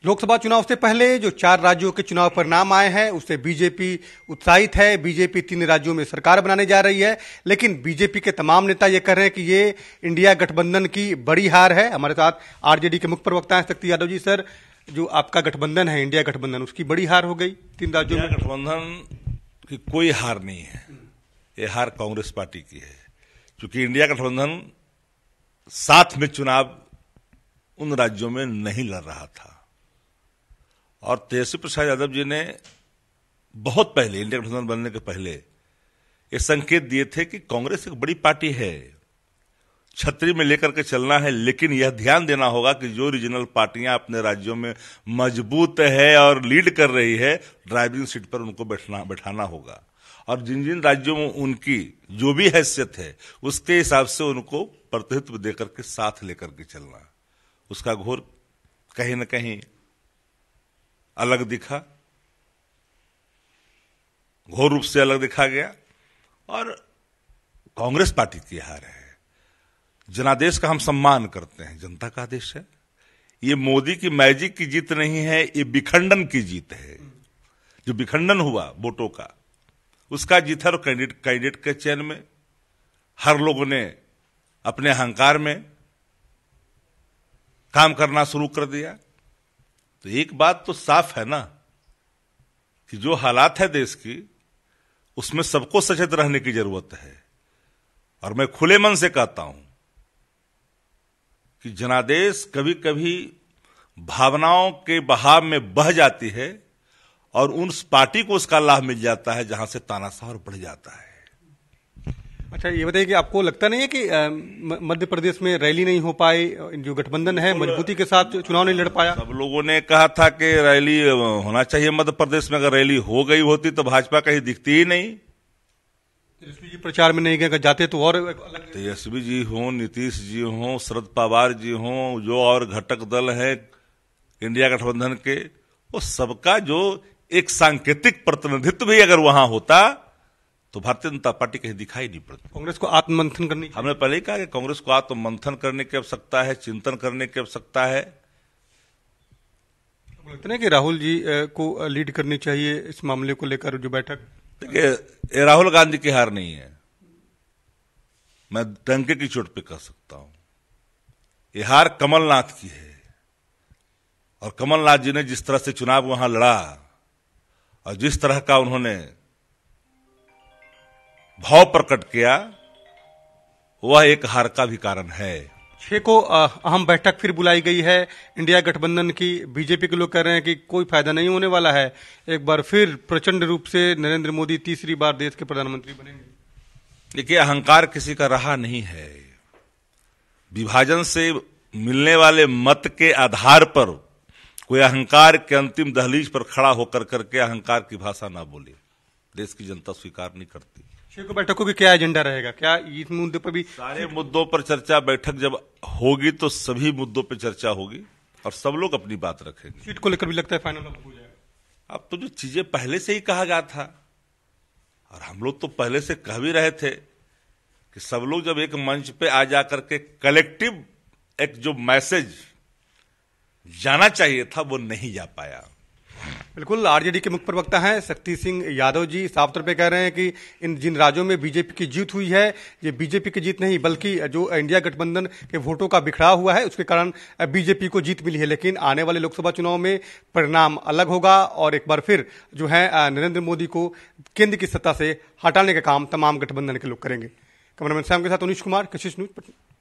लोकसभा चुनाव से पहले जो 4 राज्यों के चुनाव परिणाम आए हैं उससे बीजेपी उत्साहित है। बीजेपी 3 राज्यों में सरकार बनाने जा रही है, लेकिन बीजेपी के तमाम नेता ये कह रहे हैं कि ये इंडिया गठबंधन की बड़ी हार है। हमारे साथ आरजेडी के मुख्य प्रवक्ता हैं शक्ति यादव जी। सर, जो आपका गठबंधन है इंडिया गठबंधन, उसकी बड़ी हार हो गई 3 राज्यों में। गठबंधन की कोई हार नहीं है, ये हार कांग्रेस पार्टी की है, क्योंकि इंडिया गठबंधन साथ में चुनाव उन राज्यों में नहीं लड़ रहा था। और तेजस्वी प्रसाद यादव जी ने बहुत पहले, इंडिया गठबंधन बनने के पहले ये संकेत दिए थे कि कांग्रेस एक बड़ी पार्टी है, छतरी में लेकर के चलना है, लेकिन यह ध्यान देना होगा कि जो रीजनल पार्टियां अपने राज्यों में मजबूत है और लीड कर रही है, ड्राइविंग सीट पर उनको बैठाना होगा। और जिन जिन राज्यों में उनकी जो भी हैसियत है उसके हिसाब से उनको प्रतिनिधित्व देकर के साथ लेकर के चलना। उसका घोर कहीं न कहीं अलग दिखा, घोर रूप से अलग दिखा गया, और कांग्रेस पार्टी की हार है। जनादेश का हम सम्मान करते हैं, जनता का आदेश है। ये मोदी की मैजिक की जीत नहीं है, ये विखंडन की जीत है। जो विखंडन हुआ वोटों का, उसका जीत है। और कैंडिडेट के चयन में हर लोगों ने अपने अहंकार में काम करना शुरू कर दिया। तो एक बात तो साफ है ना कि जो हालात है देश की, उसमें सबको सचेत रहने की जरूरत है। और मैं खुले मन से कहता हूं कि जनादेश कभी कभी भावनाओं के बहाव में बह जाती है और उस पार्टी को उसका लाभ मिल जाता है जहां से तानाशाह बढ़ जाता है। अच्छा, ये बताइए कि आपको लगता नहीं है कि मध्य प्रदेश में रैली नहीं हो पाई, जो गठबंधन है मजबूती के साथ चुनाव नहीं लड़ पाया? सब लोगों ने कहा था कि रैली होना चाहिए मध्य प्रदेश में। अगर रैली हो गई होती तो भाजपा कहीं दिखती ही नहीं। तेजस्वी जी प्रचार में नहीं गए, जाते तो और अलग। तेजस्वी जी हों, नीतीश जी हों, शरद पवार जी हों, जो और घटक दल है इंडिया गठबंधन के, वो सबका जो एक सांकेतिक प्रतिनिधित्व भी अगर वहां होता तो भारतीय जनता पार्टी कहीं दिखाई नहीं पड़ती। कांग्रेस को आत्ममंथन करनी, हमने पहले ही कहा कि कांग्रेस को आत्ममंथन करने की आवश्यकता है, चिंतन करने की आवश्यकता है। लगता है कि राहुल जी को लीड करनी चाहिए इस मामले को लेकर जो बैठक। देखिए, ये राहुल गांधी की हार नहीं है, मैं डंके की चोट पे कह सकता हूं। ये हार कमलनाथ की है। और कमलनाथ जी ने जिस तरह से चुनाव वहां लड़ा और जिस तरह का उन्होंने भाव प्रकट किया, वह एक हार का भी कारण है। 6 को अहम बैठक फिर बुलाई गई है इंडिया गठबंधन की। बीजेपी के लोग कह रहे हैं कि कोई फायदा नहीं होने वाला है, एक बार फिर प्रचंड रूप से नरेंद्र मोदी तीसरी बार देश के प्रधानमंत्री बनेंगे। देखिए, अहंकार किसी का रहा नहीं है। विभाजन से मिलने वाले मत के आधार पर कोई अहंकार के अंतिम दहलीज पर खड़ा होकर करके अहंकार की भाषा ना बोले, देश की जनता स्वीकार नहीं करती। 6 को बैठकों की क्या एजेंडा रहेगा? क्या इस मुद्दे पर भी? सारे मुद्दों पर चर्चा, बैठक जब होगी तो सभी मुद्दों पर चर्चा होगी और सब लोग अपनी बात रखेंगे। सीट को लेकर भी लगता है फाइनल हो जाएगा। अब तो जो चीजें पहले से ही कहा गया था, और हम लोग तो पहले से कह भी रहे थे कि सब लोग जब एक मंच पे आ जाकर के कलेक्टिव एक जो मैसेज जाना चाहिए था वो नहीं जा पाया। बिल्कुल, आरजेडी के मुख्य प्रवक्ता हैं शक्ति सिंह यादव जी साफ तौर पे कह रहे हैं कि इन जिन राज्यों में बीजेपी की जीत हुई है, ये बीजेपी की जीत नहीं बल्कि जो इंडिया गठबंधन के वोटों का बिखराव हुआ है उसके कारण बीजेपी को जीत मिली है। लेकिन आने वाले लोकसभा चुनाव में परिणाम अलग होगा और एक बार फिर जो है नरेंद्र मोदी को केंद्र की सत्ता से हटाने का काम तमाम गठबंधन के लोग करेंगे। कैमरामैन श्याम के साथ उनीश कुमार, कशिश न्यूज, पटना।